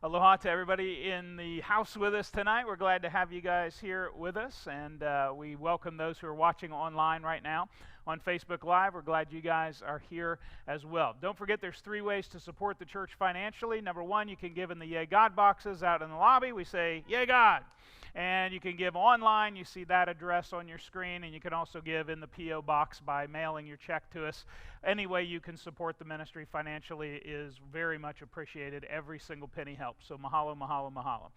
Aloha to everybody in the house with us tonight. We're glad to have you guys here with us, and we welcome those who are watching online right now on Facebook Live. We're glad you guys are here as well. Don't forget, there's 3 ways to support the church financially. Number 1, you can give in the Yay God boxes out in the lobby. We say, Yay God! And you can give online. You see that address on your screen, and you can also give in the P.O. box by mailing your check to us. Any way you can support the ministry financially is very much appreciated. Every single penny helps. So mahalo, mahalo, mahalo.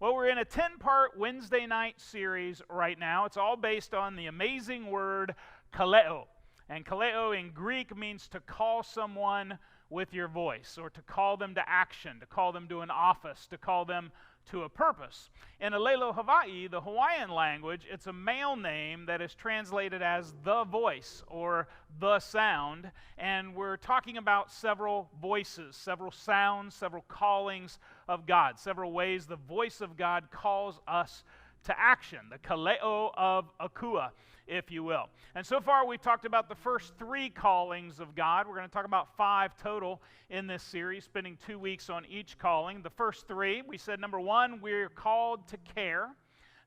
Well, we're in a 10-part Wednesday night series right now. It's all based on the amazing word Kaleo. And Kaleo in Greek means to call someone with your voice, or to call them to action, to call them to an office, to call them to a purpose. In ʻŌlelo, Hawaii, the Hawaiian language, it's a male name that is translated as the voice or the sound, and we're talking about several voices, several sounds, several callings of God, several ways the voice of God calls us to action, the Kaleo of Akua, if you will. And so far we've talked about the first 3 callings of God. We're going to talk about 5 total in this series, spending 2 weeks on each calling. The first 3, we said, number 1, we're called to care.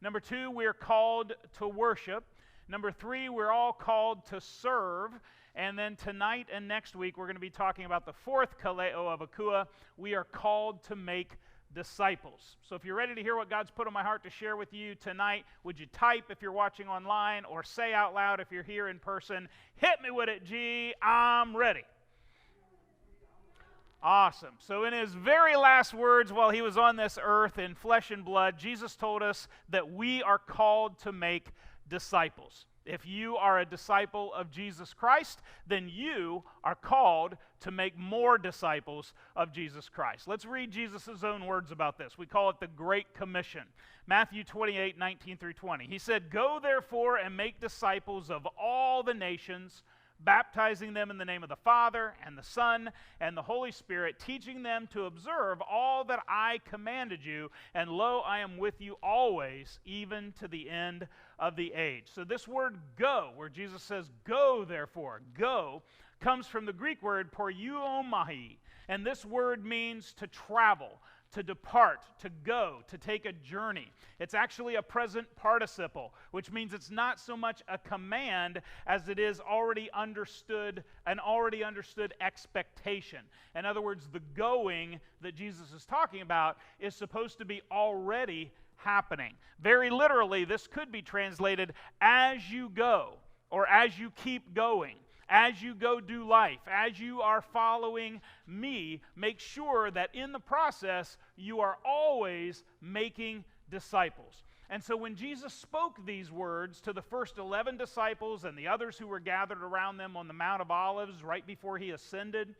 Number 2, we're called to worship. Number 3, we're all called to serve. And then tonight and next week, we're going to be talking about the 4th Kaleo of Akua. We are called to make disciples. So if you're ready to hear what God's put on my heart to share with you tonight, would you type if you're watching online, or say out loud if you're here in person, hit me with it, G, I'm ready. Awesome. So in his very last words while he was on this earth in flesh and blood, Jesus told us that we are called to make disciples. If you are a disciple of Jesus Christ, then you are called to make more disciples of Jesus Christ. Let's read Jesus' own words about this. We call it the Great Commission. Matthew 28:19-20. He said, "Go therefore and make disciples of all the nations, baptizing them in the name of the Father and the Son and the Holy Spirit, teaching them to observe all that I commanded you, and lo, I am with you always, even to the end of the age." So this word go, where Jesus says, "Go therefore," go, comes from the Greek word poreuomai, and this word means to travel, to depart, to go, to take a journey. It's actually a present participle, which means it's not so much a command as it is already understood, an already understood expectation. In other words, the going that Jesus is talking about is supposed to be already happening. Very literally, this could be translated as you go, or as you keep going. As you go do life, as you are following me, make sure that in the process you are always making disciples. And so when Jesus spoke these words to the first 11 disciples and the others who were gathered around them on the Mount of Olives right before he ascended,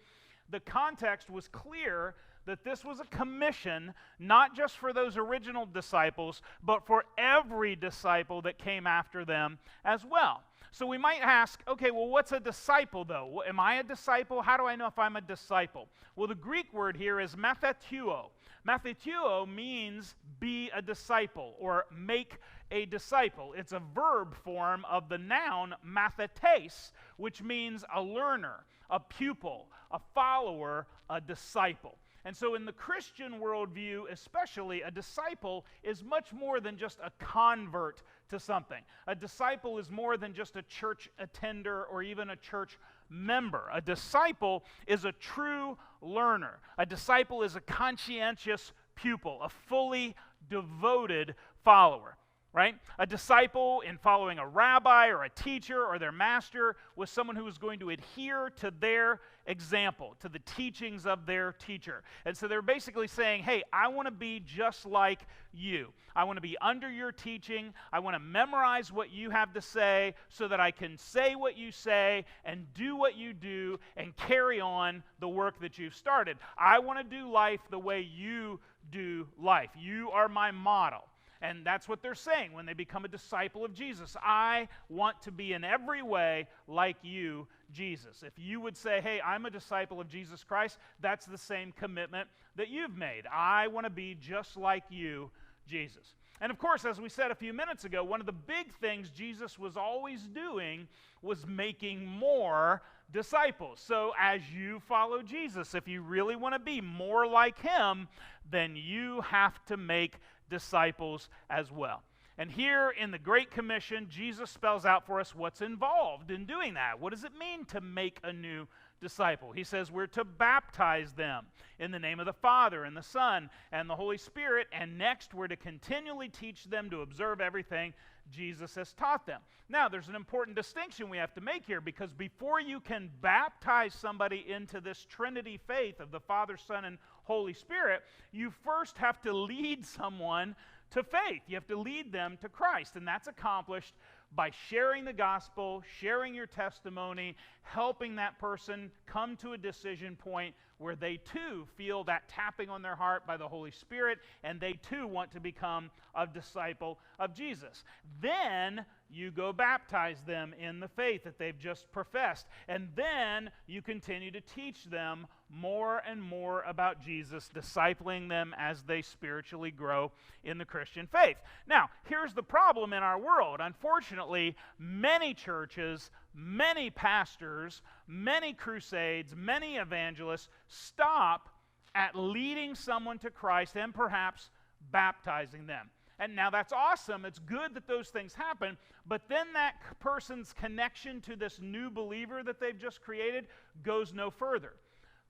the context was clear that this was a commission not just for those original disciples, but for every disciple that came after them as well. So we might ask, okay, well, what's a disciple, though? Am I a disciple? How do I know if I'm a disciple? Well, the Greek word here is matheteuo. Matheteuo means be a disciple, or make a disciple. It's a verb form of the noun mathetes, which means a learner, a pupil, a follower, a disciple. And so in the Christian worldview especially, a disciple is much more than just a convert to something. A disciple is more than just a church attender or even a church member. A disciple is a true learner. A disciple is a conscientious pupil, a fully devoted follower. Right? A disciple, in following a rabbi or a teacher or their master, was someone who was going to adhere to their example, to the teachings of their teacher. And so they're basically saying, hey, I want to be just like you. I want to be under your teaching. I want to memorize what you have to say so that I can say what you say and do what you do and carry on the work that you've started. I want to do life the way you do life. You are my model. And that's what they're saying when they become a disciple of Jesus. I want to be in every way like you, Jesus. If you would say, hey, I'm a disciple of Jesus Christ, that's the same commitment that you've made. I want to be just like you, Jesus. And of course, as we said a few minutes ago, one of the big things Jesus was always doing was making more disciples. So as you follow Jesus, if you really want to be more like him, then you have to make disciples as well. And here in the Great Commission, Jesus spells out for us what's involved in doing that. What does it mean to make a new disciple? He says we're to baptize them in the name of the Father and the Son and the Holy Spirit, and next we're to continually teach them to observe everything Jesus has taught them. Now, there's an important distinction we have to make here, because before you can baptize somebody into this Trinity faith of the Father, Son, and Holy Spirit, you first have to lead someone to faith. You have to lead them to Christ, and that's accomplished by sharing the gospel, sharing your testimony, helping that person come to a decision point where they too feel that tapping on their heart by the Holy Spirit, and they too want to become a disciple of Jesus. Then you go baptize them in the faith that they've just professed, and then you continue to teach them more and more about Jesus, discipling them as they spiritually grow in the Christian faith. Now, here's the problem in our world. Unfortunately, many churches, many pastors, many crusades, many evangelists stop at leading someone to Christ and perhaps baptizing them. And now that's awesome. It's good that those things happen, but then that person's connection to this new believer that they've just created goes no further.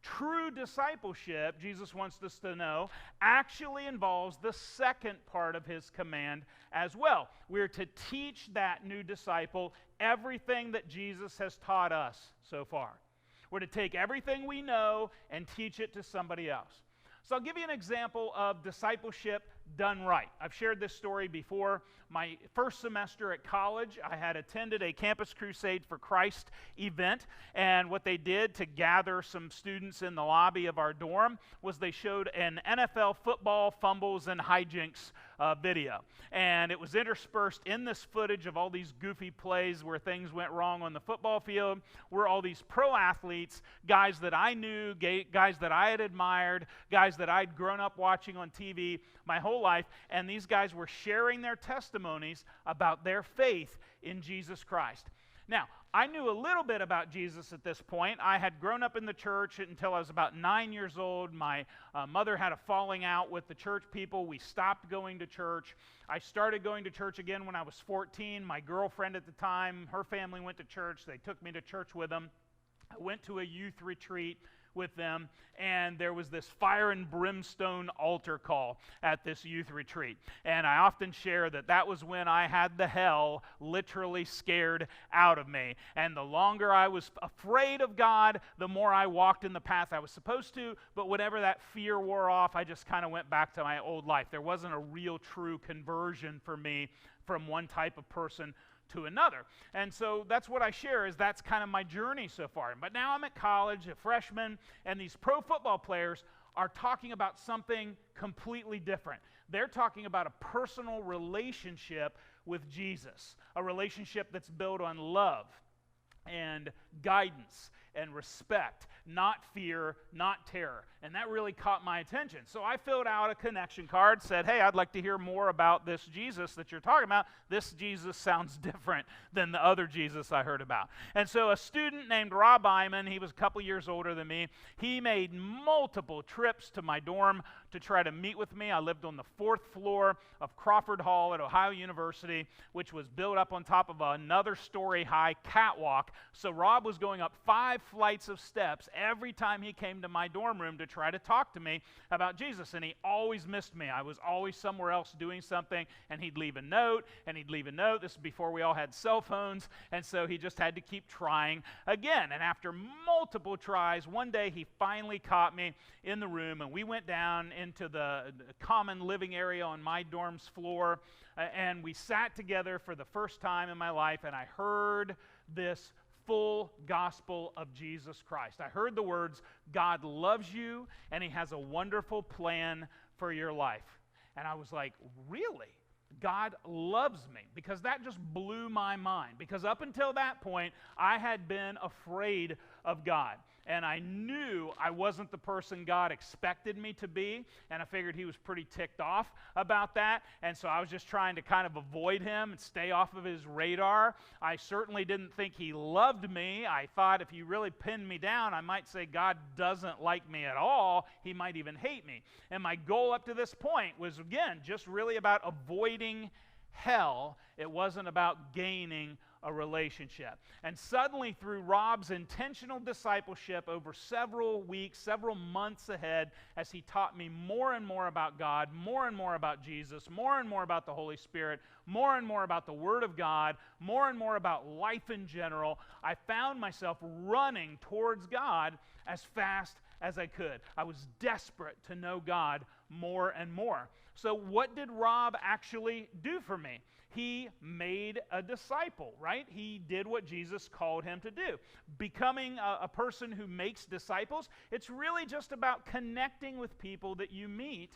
True discipleship, Jesus wants us to know, actually involves the second part of his command as well. We're to teach that new disciple everything that Jesus has taught us so far. We're to take everything we know and teach it to somebody else. So I'll give you an example of discipleship done right. I've shared this story before. My first semester at college, I had attended a Campus Crusade for Christ event, and what they did to gather some students in the lobby of our dorm was they showed an NFL football fumbles and hijinks video. And it was interspersed in this footage of all these goofy plays where things went wrong on the football field, were all these pro athletes, guys that I knew, guys that I had admired, guys that I'd grown up watching on TV my whole life, and these guys were sharing their testimonies about their faith in Jesus Christ. Now, I knew a little bit about Jesus at this point. I had grown up in the church until I was about 9 years old. My mother had a falling out with the church people. We stopped going to church. I started going to church again when I was 14. My girlfriend at the time, her family went to church. They took me to church with them. I went to a youth retreat with them, and there was this fire and brimstone altar call at this youth retreat. And I often share that that was when I had the hell literally scared out of me. And the longer I was afraid of God, the more I walked in the path I was supposed to. But whenever that fear wore off, I just kind of went back to my old life. There wasn't a real true conversion for me from one type of person to another. And so that's what I share, is that's kind of my journey so far. But now I'm at college, a freshman, and these pro football players are talking about something completely different. They're talking about a personal relationship with Jesus, a relationship that's built on love and guidance and respect, not fear, not terror. And that really caught my attention. So I filled out a connection card, said, hey, I'd like to hear more about this Jesus that you're talking about. This Jesus sounds different than the other Jesus I heard about. And so a student named Rob Iman, he was a couple years older than me, he made multiple trips to my dorm to try to meet with me. I lived on the 4th floor of Crawford Hall at Ohio University, which was built up on top of another story high catwalk. So Rob was going up 5 flights of steps every time he came to my dorm room to try to talk to me about Jesus, and he always missed me. I was always somewhere else doing something, and he'd leave a note, and he'd leave a note. This is before we all had cell phones, and so he just had to keep trying again. And after multiple tries, one day he finally caught me in the room, and we went down into the common living area on my dorm's floor, and we sat together for the first time in my life, and I heard this full gospel of Jesus Christ. I heard the words, God loves you, and he has a wonderful plan for your life. And I was like, really? God loves me? Because that just blew my mind. Because up until that point, I had been afraid of God. And I knew I wasn't the person God expected me to be, and I figured he was pretty ticked off about that, and so I was just trying to kind of avoid him and stay off of his radar. I certainly didn't think he loved me. I thought if he really pinned me down, I might say God doesn't like me at all. He might even hate me. And my goal up to this point was, again, just really about avoiding hell. It wasn't about gaining a relationship. And suddenly, through Rob's intentional discipleship over several weeks, several months ahead, as he taught me more and more about God, more and more about Jesus, more and more about the Holy Spirit, more and more about the Word of God, more and more about life in general, I found myself running towards God as fast as I could. I was desperate to know God more and more. So what did Rob actually do for me? He made a disciple, right? He did what Jesus called him to do. Becoming a person who makes disciples, it's really just about connecting with people that you meet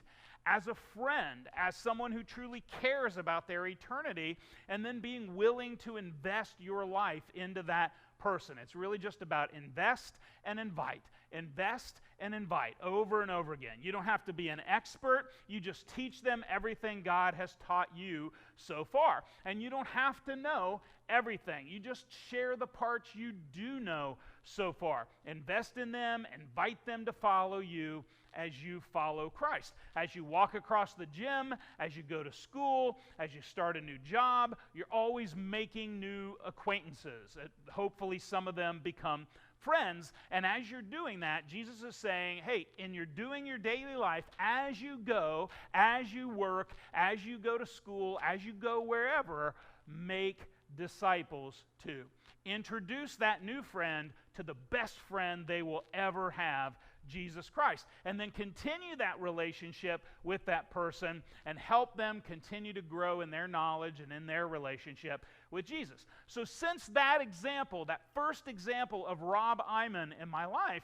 as a friend, as someone who truly cares about their eternity, and then being willing to invest your life into that person. It's really just about invest and invite. Invest and invite over and over again. You don't have to be an expert. You just teach them everything God has taught you so far. And you don't have to know everything. You just share the parts you do know so far. Invest in them, invite them to follow you as you follow Christ. As you walk across the gym, as you go to school, as you start a new job, you're always making new acquaintances. Hopefully some of them become friends, and as you're doing that, Jesus is saying, hey, you're doing your daily life, as you go, as you work, as you go to school, as you go wherever, make disciples too. Introduce that new friend to the best friend they will ever have, Jesus Christ. And then continue that relationship with that person and help them continue to grow in their knowledge and in their relationship with Jesus. So since that example, that first example of Rob Iman in my life,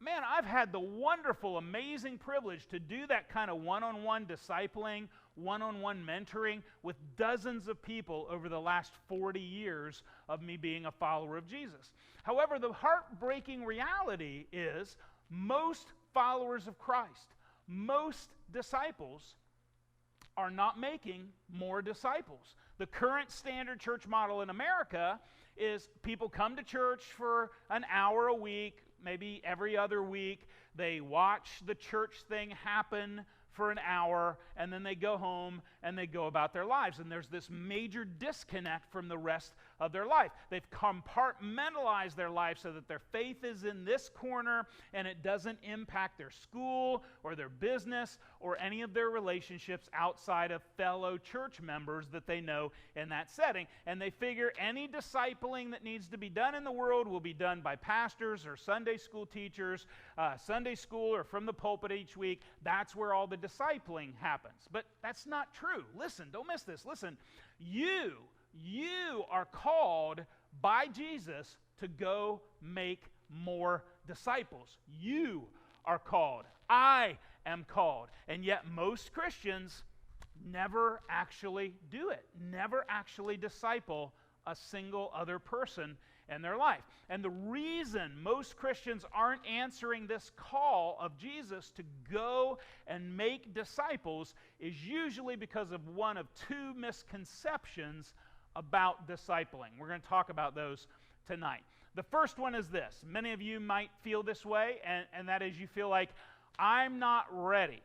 man, I've had the wonderful, amazing privilege to do that kind of one-on-one discipling, one-on-one mentoring with dozens of people over the last 40 years of me being a follower of Jesus. However, the heartbreaking reality is most followers of Christ, most disciples are not making more disciples. The current standard church model in America is people come to church for an hour a week, maybe every other week. They watch the church thing happen for an hour, and then they go home and they go about their lives. And there's this major disconnect from the rest of their life. They've compartmentalized their life so that their faith is in this corner and it doesn't impact their school or their business or any of their relationships outside of fellow church members that they know in that setting. And they figure any discipling that needs to be done in the world will be done by pastors or Sunday school teachers, Sunday school or from the pulpit each week. That's where all the discipling happens. But that's not true. Listen, don't miss this. Listen, you are called by Jesus to go make more disciples. You are called. I am called. And yet most Christians never actually do it, never actually disciple a single other person in their life. And the reason most Christians aren't answering this call of Jesus to go and make disciples is usually because of one of two misconceptions about discipling. We're going to talk about those tonight. The first one is this. Many of you might feel this way, and that is you feel like, I'm not ready.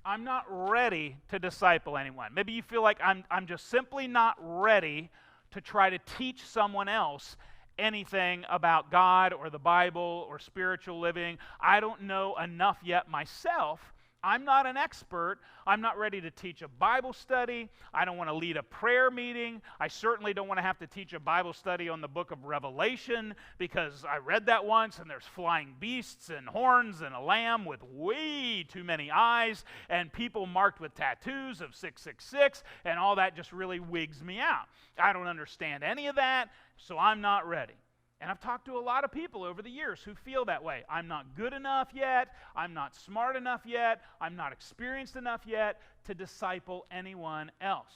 I'm not ready to disciple anyone. Maybe you feel like I'm just simply not ready to try to teach someone else anything about God or the Bible or spiritual living. I don't know enough yet myself. I'm not an expert. I'm not ready to teach a Bible study. I don't want to lead a prayer meeting. I certainly don't want to have to teach a Bible study on the book of Revelation because I read that once and there's flying beasts and horns and a lamb with way too many eyes and people marked with tattoos of 666 and all that just really wigs me out. I don't understand any of that, so I'm not ready. And I've talked to a lot of people over the years who feel that way. I'm not good enough yet. I'm not smart enough yet. I'm not experienced enough yet to disciple anyone else.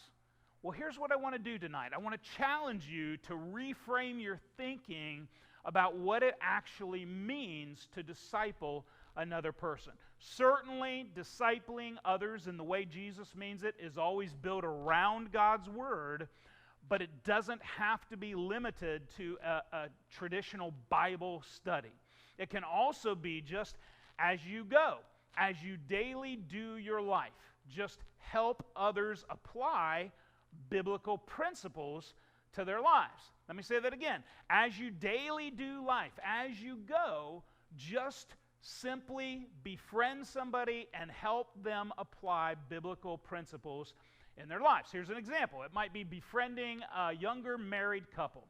Well, here's what I want to do tonight. I want to challenge you to reframe your thinking about what it actually means to disciple another person. Certainly, discipling others in the way Jesus means it is always built around God's Word, but it doesn't have to be limited to a traditional Bible study. It can also be just as you go, as you daily do your life. Just help others apply biblical principles to their lives. Let me say that again. As you daily do life, as you go, just simply befriend somebody and help them apply biblical principles in their lives. Here's an example. It might be befriending a younger married couple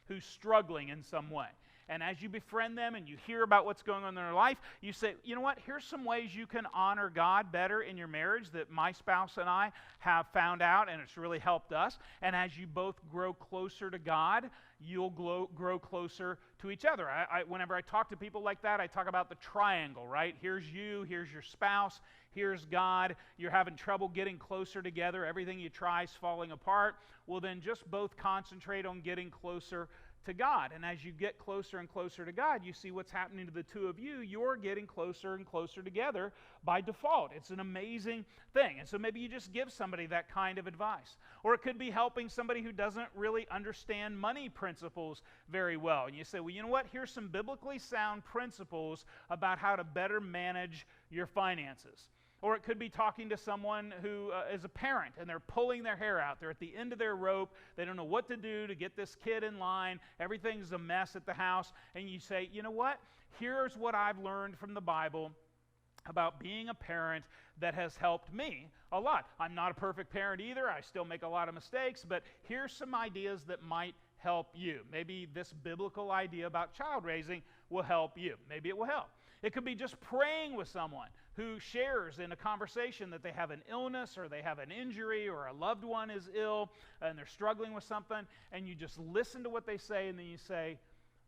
who's struggling in some way. And as you befriend them and you hear about what's going on in their life, you say, you know what, here's some ways you can honor God better in your marriage that my spouse and I have found out, and it's really helped us. And as you both grow closer to God, you'll grow closer to each other. Whenever I talk to people like that, I talk about the triangle, right? Here's you, here's your spouse, here's God. You're having trouble getting closer together. Everything you try is falling apart. Well, then just both concentrate on getting closer to God. And as you get closer and closer to God, you see what's happening to the two of you. You're getting closer and closer together by default. It's an amazing thing. And so maybe you just give somebody that kind of advice. Or it could be helping somebody who doesn't really understand money principles very well. And you say, well, you know what? Here's some biblically sound principles about how to better manage your finances. Or it could be talking to someone who is a parent and they're pulling their hair out. They're at the end of their rope. They don't know what to do to get this kid in line. Everything's a mess at the house. And you say, you know what? Here's what I've learned from the Bible about being a parent that has helped me a lot. I'm not a perfect parent either. I still make a lot of mistakes. But here's some ideas that might help you. Maybe this biblical idea about child raising will help you. Maybe it will help. It could be just praying with someone who shares in a conversation that they have an illness or they have an injury or a loved one is ill and they're struggling with something, and you just listen to what they say and then you say,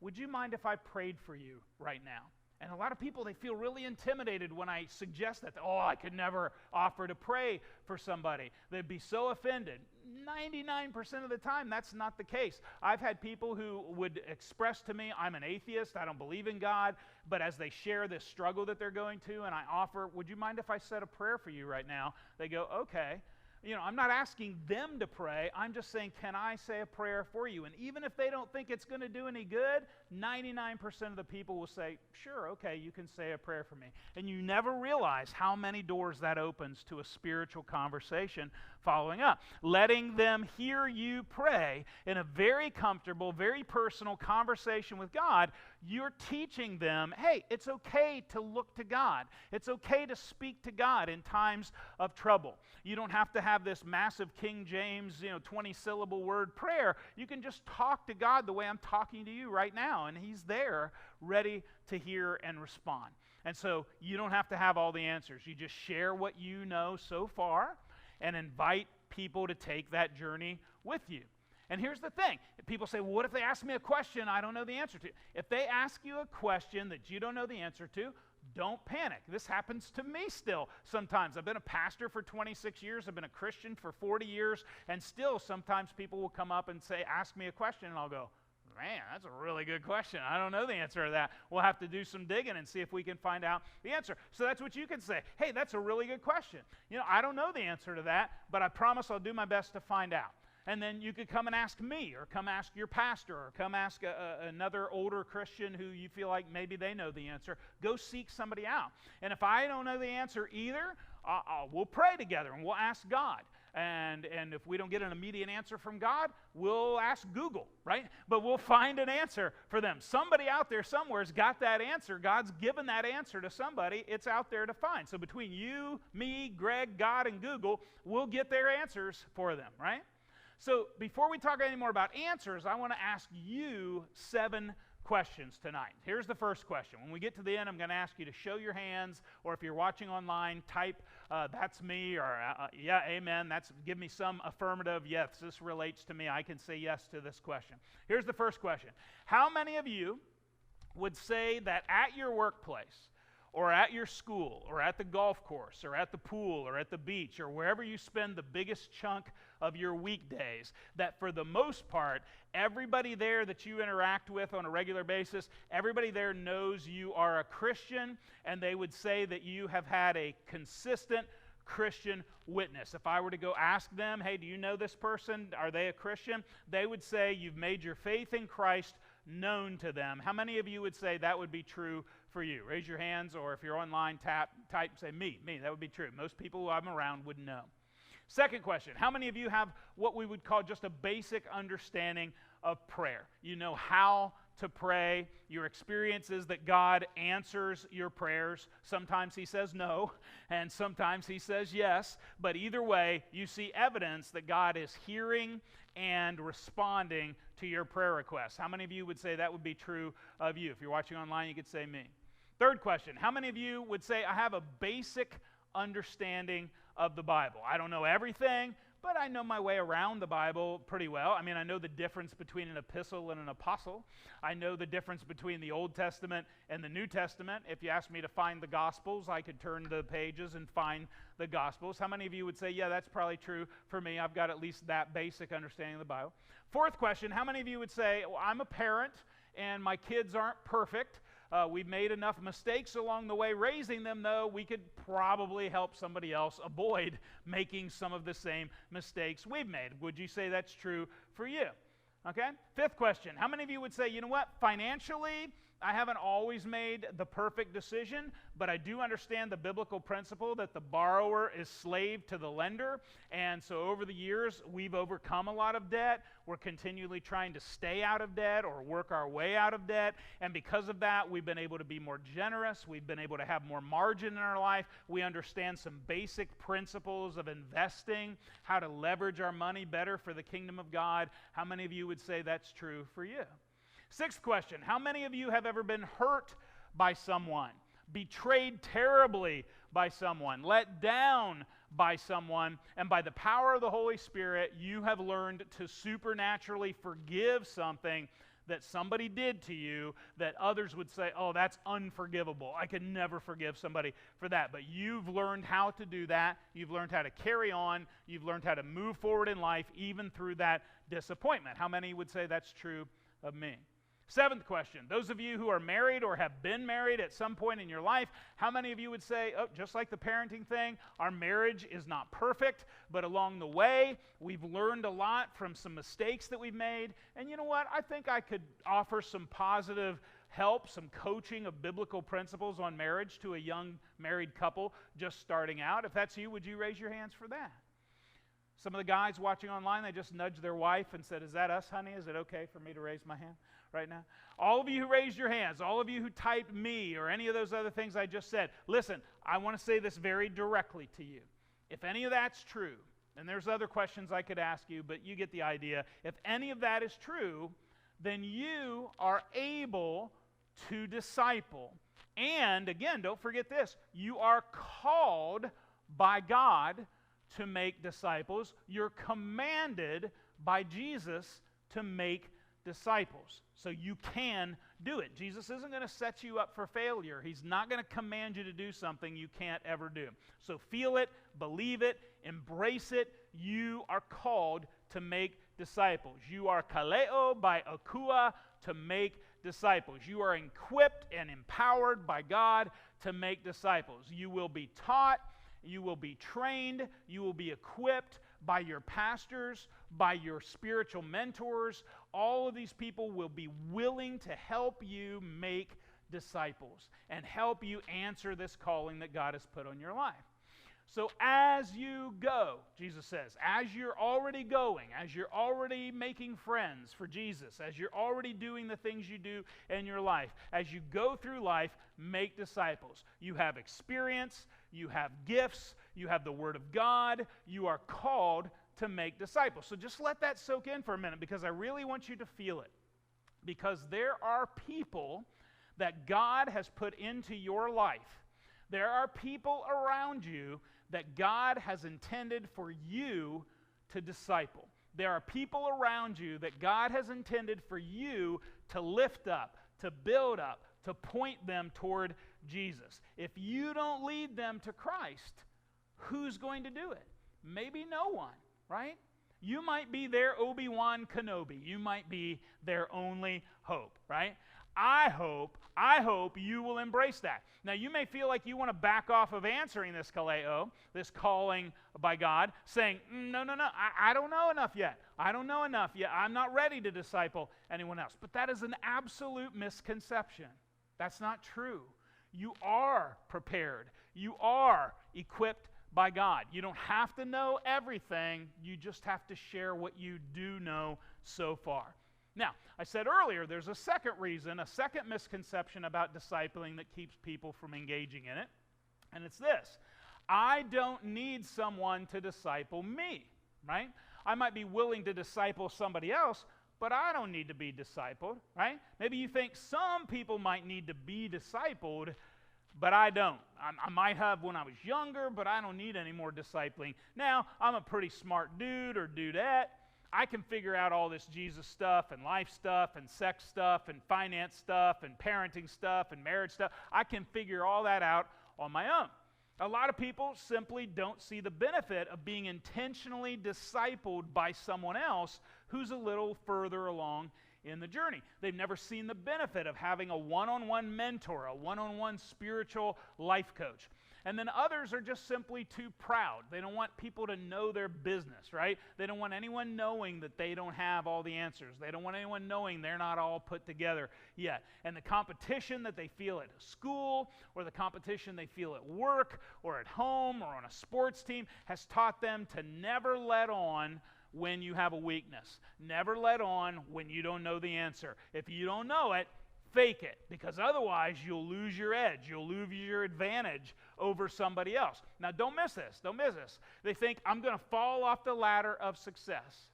would you mind if I prayed for you right now? And a lot of people, they feel really intimidated when I suggest that. Oh, I could never offer to pray for somebody. They'd be so offended. 99% of the time, that's not the case. I've had people who would express to me, I'm an atheist, I don't believe in God, but as they share this struggle that they're going to, and I offer, would you mind if I said a prayer for you right now? They go, okay. You know, I'm not asking them to pray. I'm just saying, can I say a prayer for you? And even if they don't think it's going to do any good, 99% of the people will say, sure, okay, you can say a prayer for me. And you never realize how many doors that opens to a spiritual conversation following up. Letting them hear you pray in a very comfortable, very personal conversation with God, you're teaching them, hey, it's okay to look to God. It's okay to speak to God in times of trouble. You don't have to have this massive King James, 20-syllable word prayer. You can just talk to God the way I'm talking to you right now, and He's there ready to hear and respond. And so you don't have to have all the answers. You just share what you know so far and invite people to take that journey with you. And here's the thing. People say, well, what if they ask me a question I don't know the answer to? If they ask you a question that you don't know the answer to, don't panic. This happens to me still sometimes. I've been a pastor for 26 years. I've been a Christian for 40 years. And still sometimes people will come up and say, ask me a question, and I'll go, man, that's a really good question. I don't know the answer to that. We'll have to do some digging and see if we can find out the answer. So that's what you can say. Hey, that's a really good question. I don't know the answer to that, but I promise I'll do my best to find out. And then you could come and ask me, or come ask your pastor, or come ask another older Christian who you feel like maybe they know the answer. Go seek somebody out. And if I don't know the answer either, we'll pray together and we'll ask God. And if we don't get an immediate answer from God, we'll ask Google, right? But we'll find an answer for them. Somebody out there somewhere's got that answer. God's given that answer to somebody. It's out there to find. So between you, me, Greg, God, and Google, we'll get their answers for them, right? So before we talk any more about answers, I want to ask you 7 questions tonight. Here's the first question. When we get to the end, I'm going to ask you to show your hands, or if you're watching online, type, that's me, or yeah, amen. Give me some affirmative, yes, this relates to me. I can say yes to this question. Here's the first question. How many of you would say that at your workplace, or at your school, or at the golf course, or at the pool, or at the beach, or wherever you spend the biggest chunk of your weekdays, that for the most part, everybody there that you interact with on a regular basis, everybody there knows you are a Christian, and they would say that you have had a consistent Christian witness. If I were to go ask them, hey, do you know this person? Are they a Christian? They would say you've made your faith in Christ known to them. How many of you would say that would be true for you? Raise your hands, or if you're online, type, say me. That would be true. Most people who I'm around would know. Second question, how many of you have what we would call just a basic understanding of prayer? You know how to pray. Your experience is that God answers your prayers. Sometimes he says no, and sometimes he says yes. But either way, you see evidence that God is hearing and responding to your prayer requests. How many of you would say that would be true of you? If you're watching online, you could say me. Third question, how many of you would say, I have a basic understanding of the Bible? I don't know everything, but I know my way around the Bible pretty well. I mean, I know the difference between an epistle and an apostle. I know the difference between the Old Testament and the New Testament. If you asked me to find the Gospels, I could turn the pages and find the Gospels. How many of you would say, yeah, that's probably true for me. I've got at least that basic understanding of the Bible. Fourth question, how many of you would say, well, I'm a parent and my kids aren't perfect. We've made enough mistakes along the way raising them, though. We could probably help somebody else avoid making some of the same mistakes we've made. Would you say that's true for you? Okay? Fifth question. How many of you would say, you know what, financially, I haven't always made the perfect decision, but I do understand the biblical principle that the borrower is slave to the lender. And so over the years, we've overcome a lot of debt. We're continually trying to stay out of debt or work our way out of debt. And because of that, we've been able to be more generous. We've been able to have more margin in our life. We understand some basic principles of investing, how to leverage our money better for the kingdom of God. How many of you would say that's true for you? Sixth question, how many of you have ever been hurt by someone, betrayed terribly by someone, let down by someone, and by the power of the Holy Spirit, you have learned to supernaturally forgive something that somebody did to you that others would say, oh, that's unforgivable. I could never forgive somebody for that. But you've learned how to do that. You've learned how to carry on. You've learned how to move forward in life even through that disappointment. How many would say that's true of me? Seventh question, those of you who are married or have been married at some point in your life, how many of you would say, oh, just like the parenting thing, our marriage is not perfect, but along the way, we've learned a lot from some mistakes that we've made, and you know what, I think I could offer some positive help, some coaching of biblical principles on marriage to a young married couple just starting out. If that's you, would you raise your hands for that? Some of the guys watching online, they just nudged their wife and said, is that us, honey? Is it okay for me to raise my hand right now? All of you who raised your hands, all of you who typed me or any of those other things I just said, listen, I want to say this very directly to you. If any of that's true, and there's other questions I could ask you, but you get the idea. If any of that is true, then you are able to disciple. And again, don't forget this, you are called by God to make disciples. You're commanded by Jesus to make disciples. So you can do it. Jesus isn't going to set you up for failure. He's not going to command you to do something you can't ever do. So feel it, believe it, embrace it. You are called to make disciples. You are Kaleo by Akua to make disciples. You are equipped and empowered by God to make disciples. You will be taught, you will be trained, you will be equipped by your pastors, by your spiritual mentors. All of these people will be willing to help you make disciples and help you answer this calling that God has put on your life. So as you go, Jesus says, as you're already going, as you're already making friends for Jesus, as you're already doing the things you do in your life, as you go through life, make disciples. You have experience, you have gifts, you have the Word of God, you are called to make disciples. So just let that soak in for a minute, because I really want you to feel it. Because there are people that God has put into your life. There are people around you that God has intended for you to disciple. There are people around you that God has intended for you to lift up, to build up, to point them toward Jesus. If you don't lead them to Christ, who's going to do it? Maybe no one, right? You might be their Obi-Wan Kenobi. You might be their only hope, right? I hope you will embrace that. Now, you may feel like you want to back off of answering this Kaleo, this calling by God, saying, no, I don't know enough yet. I don't know enough yet. I'm not ready to disciple anyone else. But that is an absolute misconception. That's not true. You are prepared. You are equipped by God. You don't have to know everything. You just have to share what you do know so far. Now, I said earlier, there's a second reason, a second misconception about discipling that keeps people from engaging in it, and it's this: I don't need someone to disciple me, right? I might be willing to disciple somebody else, but I don't need to be discipled, right? Maybe you think some people might need to be discipled, but I don't. I might have when I was younger, but I don't need any more discipling. Now, I'm a pretty smart dude or dudette. I can figure out all this Jesus stuff and life stuff and sex stuff and finance stuff and parenting stuff and marriage stuff. I can figure all that out on my own. A lot of people simply don't see the benefit of being intentionally discipled by someone else who's a little further along in the journey. They've never seen the benefit of having a one-on-one mentor, a one-on-one spiritual life coach. And then others are just simply too proud. They don't want people to know their business, right? They don't want anyone knowing that they don't have all the answers. They don't want anyone knowing they're not all put together yet. And the competition that they feel at school, or the competition they feel at work or at home or on a sports team, has taught them to never let on when you have a weakness. Never let on when you don't know the answer. If you don't know it, fake it, because otherwise you'll lose your edge. You'll lose your advantage over somebody else. Now, don't miss this. Don't miss this. They think, I'm going to fall off the ladder of success.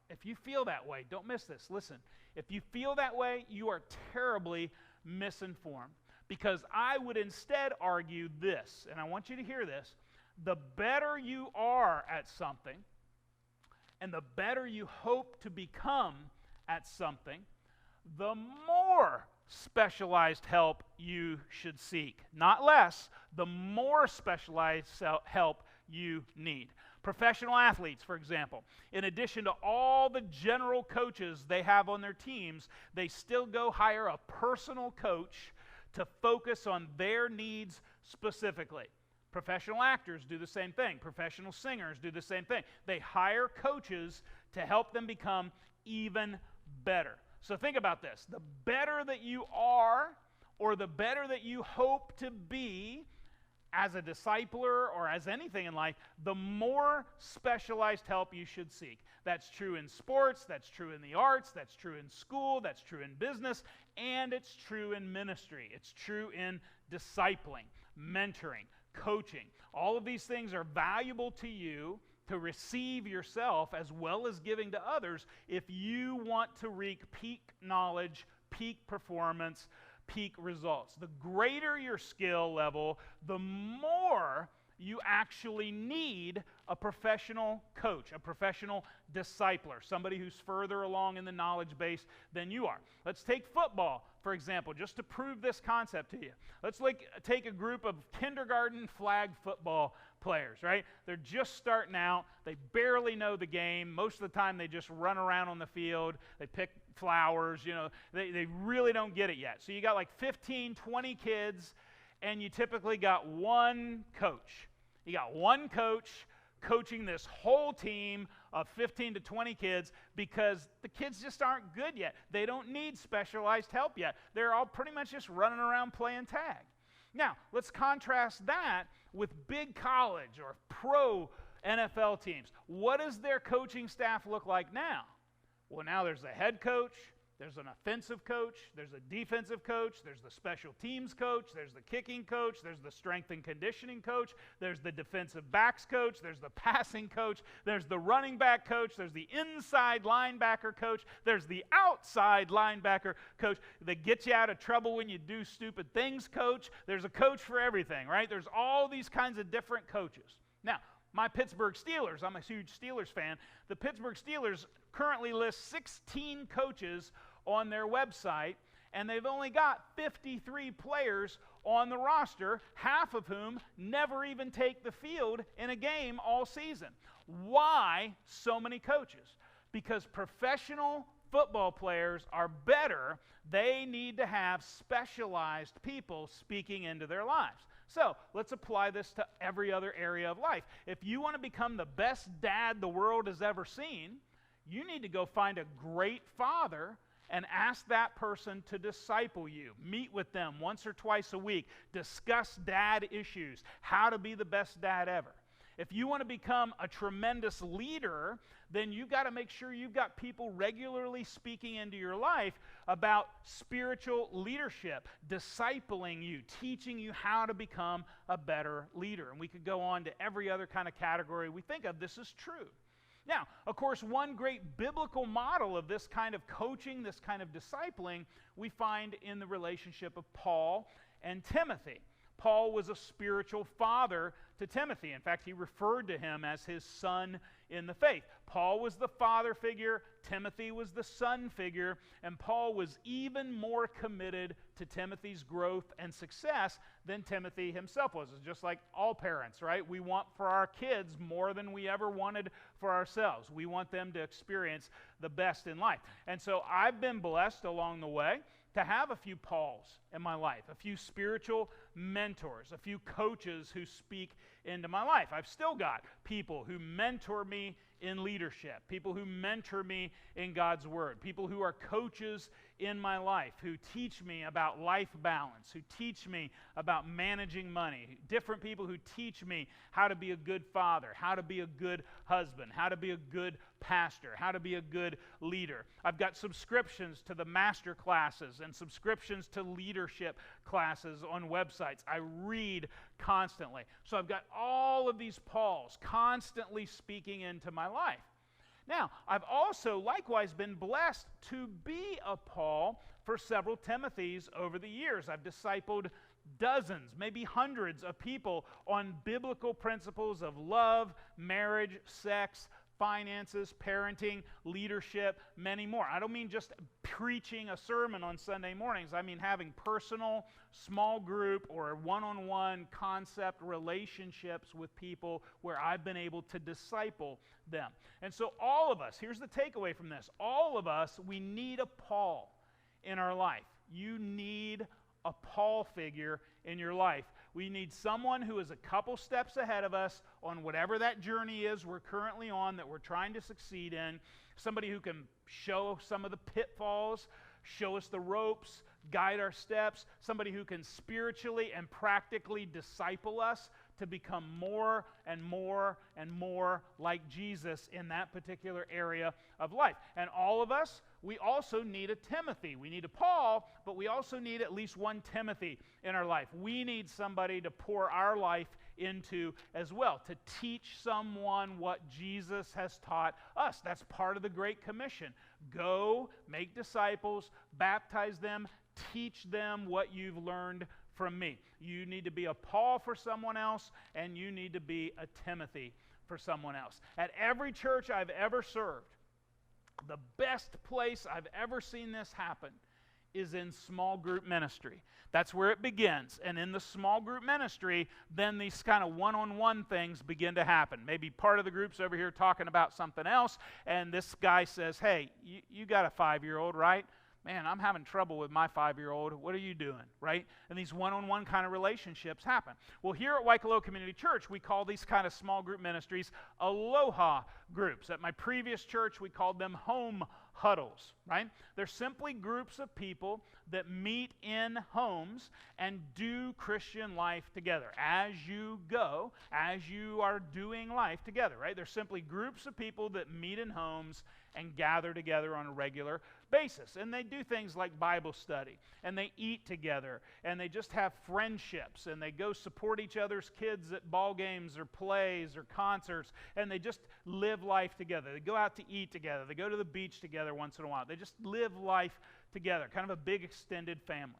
If you feel that way, don't miss this. Listen, if you feel that way, you are terribly misinformed, because I would instead argue this, and I want you to hear this: the better you are at something, and the better you hope to become at something, the more specialized help you should seek. Not less, the more specialized help you need. Professional athletes, for example, in addition to all the general coaches they have on their teams, they still go hire a personal coach to focus on their needs specifically. Professional actors do the same thing. Professional singers do the same thing. They hire coaches to help them become even better. So think about this. The better that you are, or the better that you hope to be as a discipler or as anything in life, the more specialized help you should seek. That's true in sports, that's true in the arts, that's true in school, that's true in business, and it's true in ministry. It's true in discipling, mentoring, coaching. All of these things are valuable to you to receive yourself, as well as giving to others, if you want to reach peak knowledge, peak performance, peak results. The greater your skill level, the more you actually need a professional coach, a professional discipler, somebody who's further along in the knowledge base than you are. Let's take football, for example, just to prove this concept to you. Let's take a group of kindergarten flag football players, right? They're just starting out. They barely know the game. Most of the time they just run around on the field. They pick flowers, they really don't get it yet. So you got like 15, 20 kids, and you typically got one coach. You got one coach coaching this whole team of 15 to 20 kids, because the kids just aren't good yet. They don't need specialized help yet. They're all pretty much just running around playing tag. Now, let's contrast that with big college or pro NFL teams. What does their coaching staff look like now? Well, now there's a head coach, there's an offensive coach, there's a defensive coach, there's the special teams coach, there's the kicking coach, there's the strength and conditioning coach, there's the defensive backs coach, there's the passing coach, there's the running back coach, there's the inside linebacker coach, there's the outside linebacker coach, the get you out of trouble when you do stupid things coach. There's a coach for everything, right? There's all these kinds of different coaches. Now, my Pittsburgh Steelers, I'm a huge Steelers fan. The Pittsburgh Steelers currently list 16 coaches on their website, And they've only got 53 players on the roster, half of whom never even take the field in a game all season. Why so many coaches? Because professional football players are better. They need to have specialized people speaking into their lives. So let's apply this to every other area of life. If you want to become the best dad the world has ever seen, you need to go find a great father and ask that person to disciple you. Meet with them once or twice a week. Discuss dad issues, how to be the best dad ever. If you want to become a tremendous leader, then you've got to make sure you've got people regularly speaking into your life about spiritual leadership, discipling you, teaching you how to become a better leader. And we could go on to every other kind of category we think of. This is true. Now, of course, one great biblical model of this kind of coaching, this kind of discipling, we find in the relationship of Paul and Timothy. Paul was a spiritual father to Timothy. In fact, he referred to him as his son in the faith. Paul was the father figure, Timothy was the son figure, and Paul was even more committed to Timothy's growth and success than Timothy himself was. It's just like all parents, right? We want for our kids more than we ever wanted for ourselves. We want them to experience the best in life. And so I've been blessed along the way to have a few Pauls in my life, a few spiritual mentors, a few coaches who speak into my life. I've still got people who mentor me in leadership, people who mentor me in God's Word, people who are coaches in my life, who teach me about life balance, who teach me about managing money, different people who teach me how to be a good father, how to be a good husband, how to be a good pastor, how to be a good leader. I've got subscriptions to the master classes and subscriptions to leadership classes on websites. I read constantly. So I've got all of these Pauls constantly speaking into my life. Now, I've also likewise been blessed to be a Paul for several Timothys over the years. I've discipled dozens, maybe hundreds of people on biblical principles of love, marriage, sex, finances, parenting, leadership, many more. I don't mean just preaching a sermon on Sunday mornings. I mean having personal, small group, or one-on-one concept relationships with people where I've been able to disciple them. And so all of us, here's the takeaway from this, all of us, we need a Paul in our life. You need a Paul figure in your life. We need someone who is a couple steps ahead of us on whatever that journey is we're currently on that we're trying to succeed in. Somebody who can show some of the pitfalls, show us the ropes, guide our steps. Somebody who can spiritually and practically disciple us to become more and more and more like Jesus in that particular area of life. And all of us, we also need a Timothy. We need a Paul, but we also need at least one Timothy in our life. We need somebody to pour our life into as well, to teach someone what Jesus has taught us. That's part of the Great Commission. Go, make disciples, baptize them, teach them what you've learned from me. You need to be a Paul for someone else, and you need to be a Timothy for someone else. At every church I've ever served, the best place I've ever seen this happen is in small group ministry. That's where it begins. And in the small group ministry, then these kind of one-on-one things begin to happen. Maybe part of the group's over here talking about something else, and this guy says, hey, you got a 5-year-old, right? Man, I'm having trouble with my 5-year-old. What are you doing, right? And these one-on-one kind of relationships happen. Well, here at Waikoloa Community Church, we call these kind of small group ministries Aloha Groups. At my previous church, we called them home huddles, right? They're simply groups of people that meet in homes and do Christian life together as you go, as you are doing life together, right? They're simply groups of people that meet in homes and gather together on a regular basis. And they do things like Bible study, and they eat together, and they just have friendships, and they go support each other's kids at ball games or plays or concerts, and they just live life together. They go out to eat together. They go to the beach together once in a while. They just live life together, kind of a big extended family.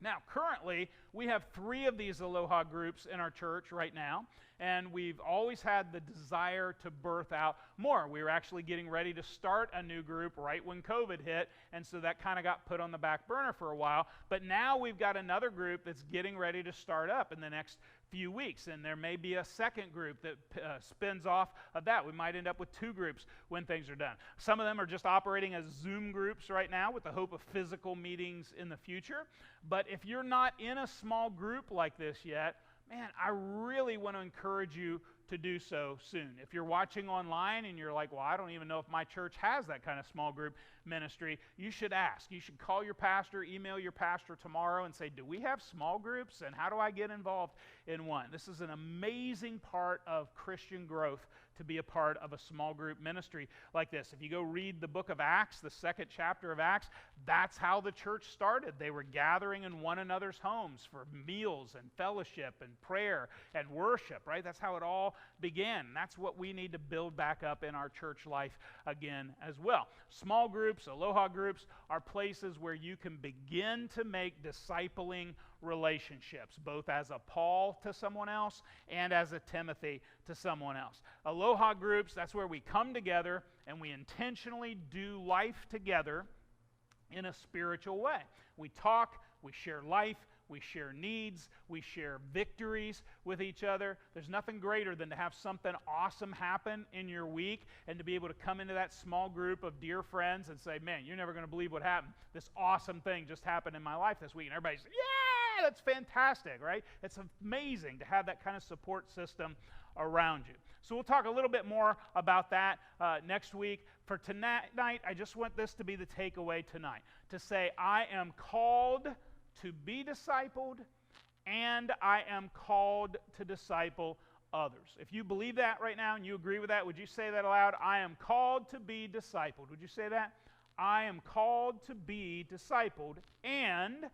Now, currently, we have 3 of these Aloha groups in our church right now, and we've always had the desire to birth out more. We were actually getting ready to start a new group right when COVID hit, and so that kind of got put on the back burner for a while. But now we've got another group that's getting ready to start up in the next few weeks, and there may be a second group that spins off of that. We might end up with 2 groups when things are done. Some of them are just operating as Zoom groups right now with the hope of physical meetings in the future. But if you're not in a small group like this yet, man, I really want to encourage you to do so soon. If you're watching online and you're like, well, I don't even know if my church has that kind of small group ministry, you should ask. You should call your pastor, email your pastor tomorrow and say, do we have small groups, and how do I get involved in one? This is an amazing part of Christian growth, to be a part of a small group ministry like this. If you go read the book of Acts, the 2nd chapter of Acts, that's how the church started. They were gathering in one another's homes for meals and fellowship and prayer and worship, right? That's how it all began. That's what we need to build back up in our church life again as well. Small groups, Aloha groups, are places where you can begin to make discipling relationships, both as a Paul to someone else and as a Timothy to someone else. Aloha groups, that's where we come together and we intentionally do life together in a spiritual way. We talk, we share life, we share needs, we share victories with each other. There's nothing greater than to have something awesome happen in your week and to be able to come into that small group of dear friends and say, man, you're never going to believe what happened. This awesome thing just happened in my life this week. And everybody's, yeah, that's fantastic, right? It's amazing to have that kind of support system around you. So we'll talk a little bit more about that next week. For tonight, I just want this to be the takeaway tonight, to say I am called to be discipled, and I am called to disciple others. If you believe that right now and you agree with that, would you say that aloud? I am called to be discipled. Would you say that? I am called to be discipled, and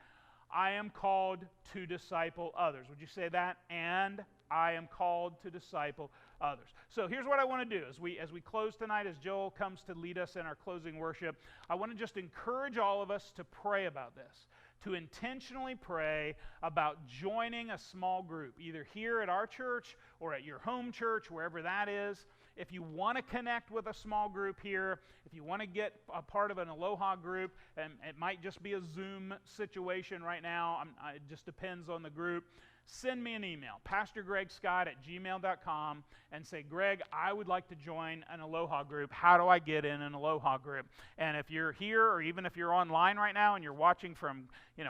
I am called to disciple others. Would you say that? And I am called to disciple others. So here's what I want to do as we close tonight, as Joel comes to lead us in our closing worship. I want to just encourage all of us to pray about this, to intentionally pray about joining a small group, either here at our church or at your home church, wherever that is. If you want to connect with a small group here, if you want to get a part of an Aloha group, and it might just be a Zoom situation right now, it just depends on the group, send me an email, pastorgregscott@gmail.com, and say, Greg, I would like to join an Aloha group. How do I get in an Aloha group? And if you're here, or even if you're online right now and you're watching from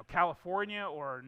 California or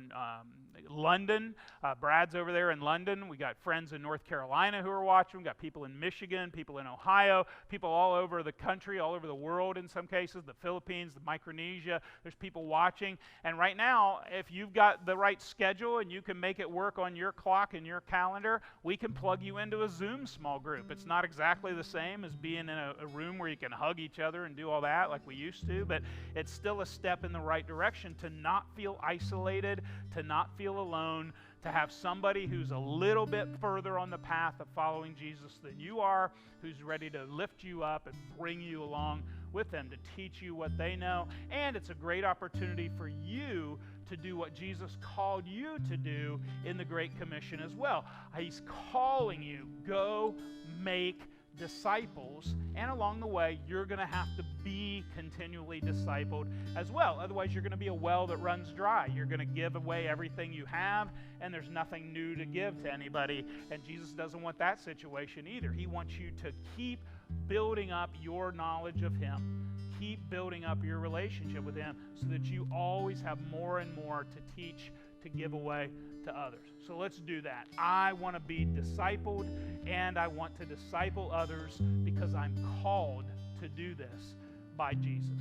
London, Brad's over there in London. We got friends in North Carolina who are watching. We got people in Michigan, people in Ohio, people all over the country, all over the world in some cases, the Philippines, the Micronesia. There's people watching. And right now, if you've got the right schedule and you can make it work on your clock and your calendar, we can plug you into a Zoom small group. It's not exactly the same as being in a room where you can hug each other and do all that like we used to, but it's still a step in the right direction to not feel isolated, to not feel alone, to have somebody who's a little bit further on the path of following Jesus than you are, who's ready to lift you up and bring you along with them, to teach you what they know. And it's a great opportunity for you to do what Jesus called you to do in the Great Commission as well. He's calling you, go make disciples, and along the way you're going to have to be continually discipled as well. Otherwise you're going to be a well that runs dry. You're going to give away everything you have and there's nothing new to give to anybody, and Jesus doesn't want that situation either. He wants you to keep building up your knowledge of Him, keep building up your relationship with Him, so that you always have more and more to teach, to give away to others. So let's do that. I want to be discipled, and I want to disciple others because I'm called to do this by Jesus.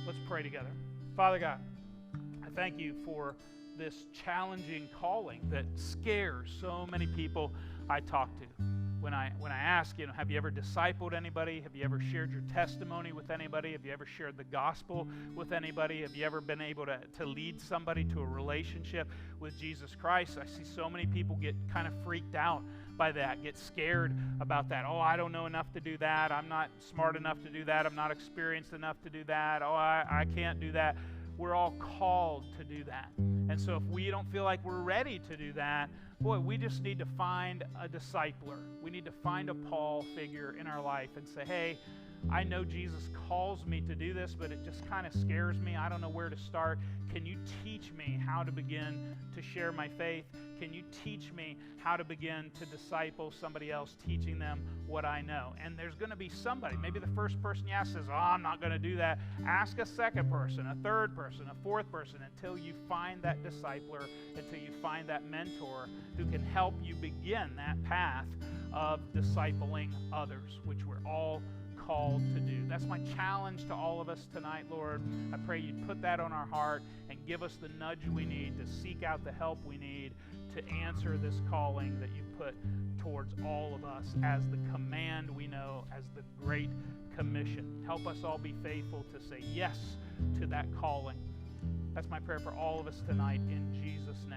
Let's pray together. Father God, I thank you for this challenging calling that scares so many people I talk to. When I ask, have you ever discipled anybody? Have you ever shared your testimony with anybody? Have you ever shared the gospel with anybody? Have you ever been able to lead somebody to a relationship with Jesus Christ? I see so many people get kind of freaked out by that, get scared about that. Oh, I don't know enough to do that. I'm not smart enough to do that. I'm not experienced enough to do that. Oh, I can't do that. We're all called to do that. And so if we don't feel like we're ready to do that, boy, we just need to find a discipler. We need to find a Paul figure in our life and say, hey, I know Jesus calls me to do this, but it just kind of scares me. I don't know where to start. Can you teach me how to begin to share my faith? Can you teach me how to begin to disciple somebody else, teaching them what I know? And there's going to be somebody. Maybe the first person you ask says, oh, I'm not going to do that. Ask a second person, a third person, a fourth person, until you find that discipler, until you find that mentor who can help you begin that path of discipling others, which we're all called to do. That's my challenge to all of us tonight, Lord. I pray you'd put that on our heart and give us the nudge we need to seek out the help we need to answer this calling that you put towards all of us as the command we know as the Great Commission. Help us all be faithful to say yes to that calling. That's my prayer for all of us tonight in Jesus' name.